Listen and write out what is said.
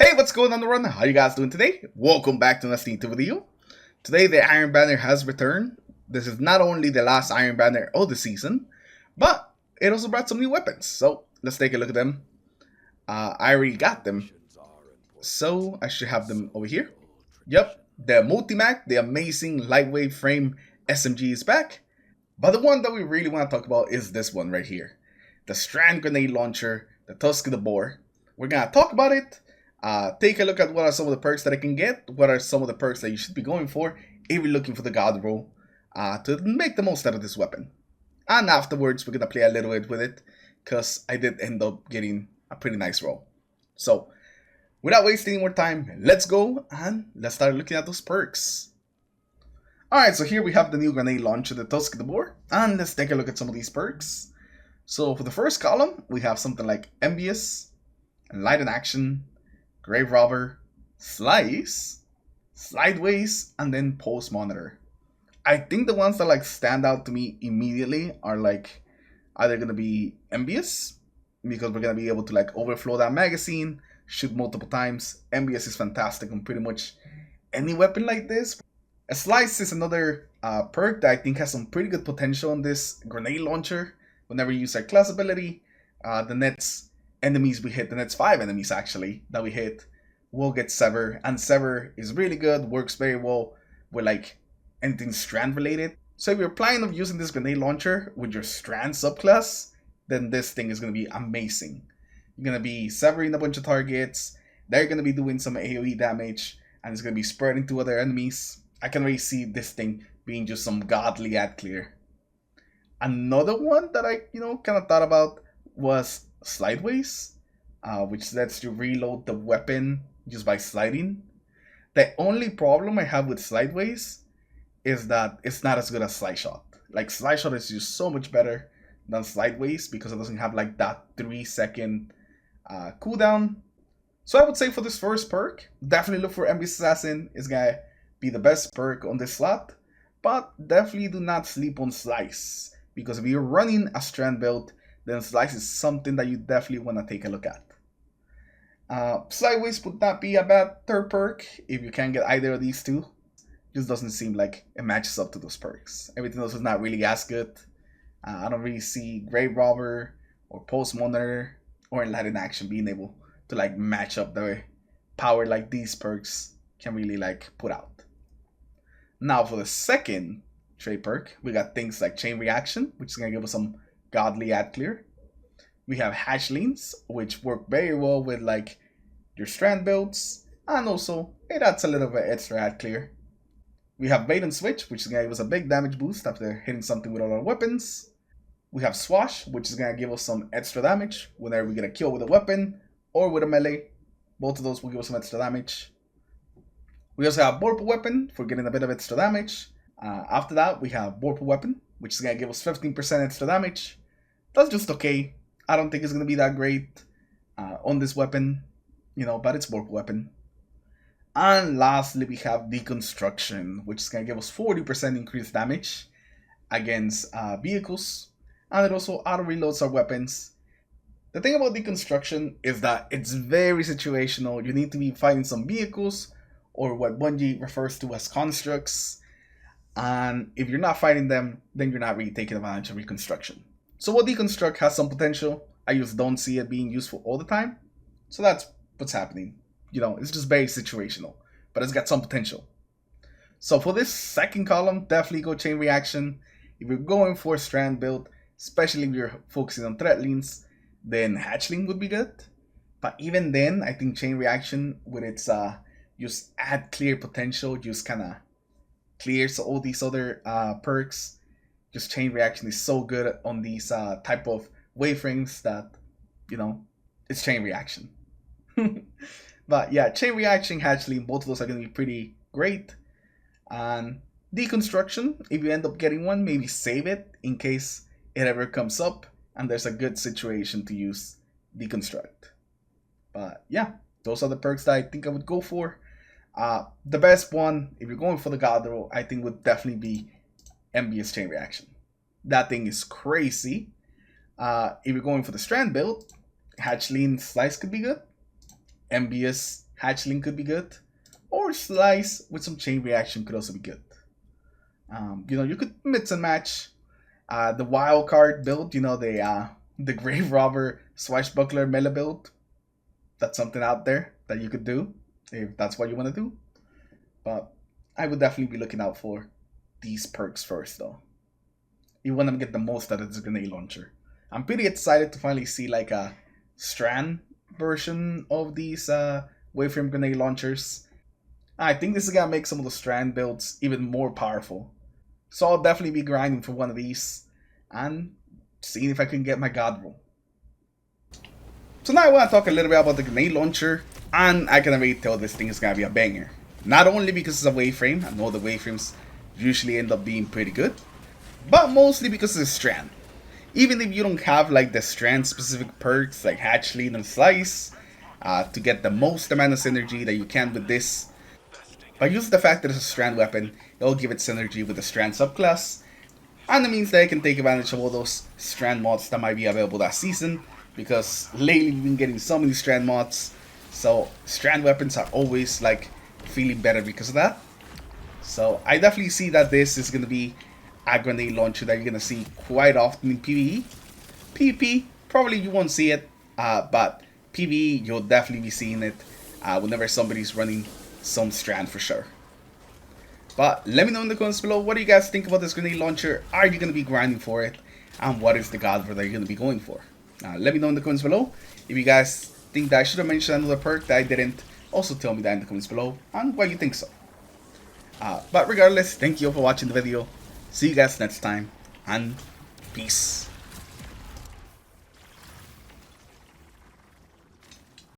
Hey, what's going on the run? How you guys doing today? Welcome back to another YouTube video. Today the Iron Banner has returned. This is not only the last Iron Banner of the season, but it also brought some new weapons. So let's take a look at them. I already got them, so I should have them over here. Yep, the Multimac, the amazing lightweight frame SMG is back. But the one that we really want to talk about is this one right here. The Strand Grenade Launcher, the Tusk the Boar. We're going to talk about it. Take a look at what are some of the perks that I can get, what are some of the perks that you should be going for if you're looking for the God roll to make the most out of this weapon. And afterwards, we're going to play a little bit with it because I did end up getting a pretty nice roll. So, without wasting any more time, let's go and let's start looking at those perks. Alright, so here we have the new grenade launcher, the Tusk the Boar, and let's take a look at some of these perks. So for the first column, we have something like Envious, Light in Action, Grave Robber, Slice, Slideways, and then Pulse Monitor. I think the ones that like stand out to me immediately are like either gonna be Envious, because we're gonna be able to like overflow that magazine, shoot multiple times. Envious is fantastic on pretty much any weapon like this. A Slice is another perk that I think has some pretty good potential on this grenade launcher. Whenever you use our class ability, the next enemies we hit, the next 5 enemies actually that we hit, will get Sever, and Sever is really good, works very well with like anything strand related. So if you're planning on using this grenade launcher with your strand subclass, then this thing is going to be amazing. You're going to be severing a bunch of targets, they're going to be doing some AoE damage, and it's going to be spreading to other enemies. I can really see this thing being just some godly ad clear. Another one that I, kind of thought about was Slideways, which lets you reload the weapon just by sliding. The only problem I have with Slideways is that it's not as good as Slide Shot. Like, Slide Shot is just so much better than Slideways because it doesn't have like that 3-second cooldown. So I would say for this first perk, definitely look for Envious Assassin. It's gonna be the best perk on this slot, but definitely do not sleep on Slice, because if you're running a strand build, then Slice is something that you definitely want to take a look at. Slideways would not be a bad third perk if you can get either of these two. Just doesn't seem like it matches up to those perks. Everything else is not really as good. I don't really see Grave Robber or Pulse Monitor or Light in Action being able to like match up the power like these perks can really like put out. Now for the second trade perk, we got things like Chain Reaction, which is going to give us some godly ad clear. We have Hatchlings, which work very well with like your strand builds, and also it adds a little bit extra ad clear. We have Bait and Switch, which is going to give us a big damage boost after hitting something with all our weapons. We have Swash, which is going to give us some extra damage whenever we get a kill with a weapon or with a melee. Both of those will give us some extra damage. We also have Vorpal Weapon for getting a bit of extra damage. After that, we have Vorpal Weapon, which is going to give us 15% extra damage. That's just okay. I don't think it's going to be that great on this weapon, but it's Vorpal Weapon. And lastly, we have Deconstruction, which is going to give us 40% increased damage against vehicles. And it also auto-reloads our weapons. The thing about Deconstruction is that it's very situational. You need to be fighting some vehicles, or what Bungie refers to as constructs. And if you're not fighting them, then you're not really taking advantage of Reconstruction. So while Deconstruct has some potential, I just don't see it being useful all the time. So that's what's happening. It's just very situational, but it's got some potential. So for this second column, definitely go Chain Reaction. If you're going for a strand build, especially if you're focusing on threatlings, then Hatchling would be good. But even then, I think Chain Reaction with its just add clear potential just kind of clears all these other perks. Just Chain Reaction is so good on these type of waveframes that, it's Chain Reaction. But yeah, Chain Reaction, Hatchling, both of those are going to be pretty great. And Deconstruction, if you end up getting one, maybe save it in case it ever comes up and there's a good situation to use Deconstruct. But yeah, those are the perks that I think I would go for. The best one, if you're going for the God roll, I think would definitely be Envious Chain Reaction. That thing is crazy. If you're going for the strand build, Hatchling Slice could be good. Envious Hatchling could be good. Or Slice with some chain reaction could also be good. You could mix and match the wild card build, the Grave Robber Swashbuckler Melee build. That's something out there that you could do if that's what you want to do. But I would definitely be looking out for these perks first, though. You want to get the most out of this grenade launcher. I'm pretty excited to finally see like a Strand version of these Waveframe grenade launchers. I think this is gonna make some of the Strand builds even more powerful. So I'll definitely be grinding for one of these and seeing if I can get my God roll. So now I want to talk a little bit about the grenade launcher, and I can already tell this thing is gonna be a banger. Not only because it's a Waveframe, I know the Waveframes usually end up being pretty good, but mostly because it's a Strand. Even if you don't have like the Strand specific perks like Hatchling and Slice to get the most amount of synergy that you can with this, but use the fact that it's a Strand weapon, it'll give it synergy with the Strand subclass, and it means that I can take advantage of all those Strand mods that might be available that season, because lately we've been getting so many Strand mods, so Strand weapons are always like feeling better because of that. So I definitely see that this is going to be a grenade launcher that you're going to see quite often in PvE. PvP, probably you won't see it, but PvE, you'll definitely be seeing it whenever somebody's running some Strand for sure. But let me know in the comments below, what do you guys think about this grenade launcher? Are you going to be grinding for it? And what is the God that you're going to be going for? Let me know in the comments below. If you guys think that I should have mentioned another perk that I didn't, also tell me that in the comments below and why you think so. But regardless, thank you for watching the video. See you guys next time, and peace.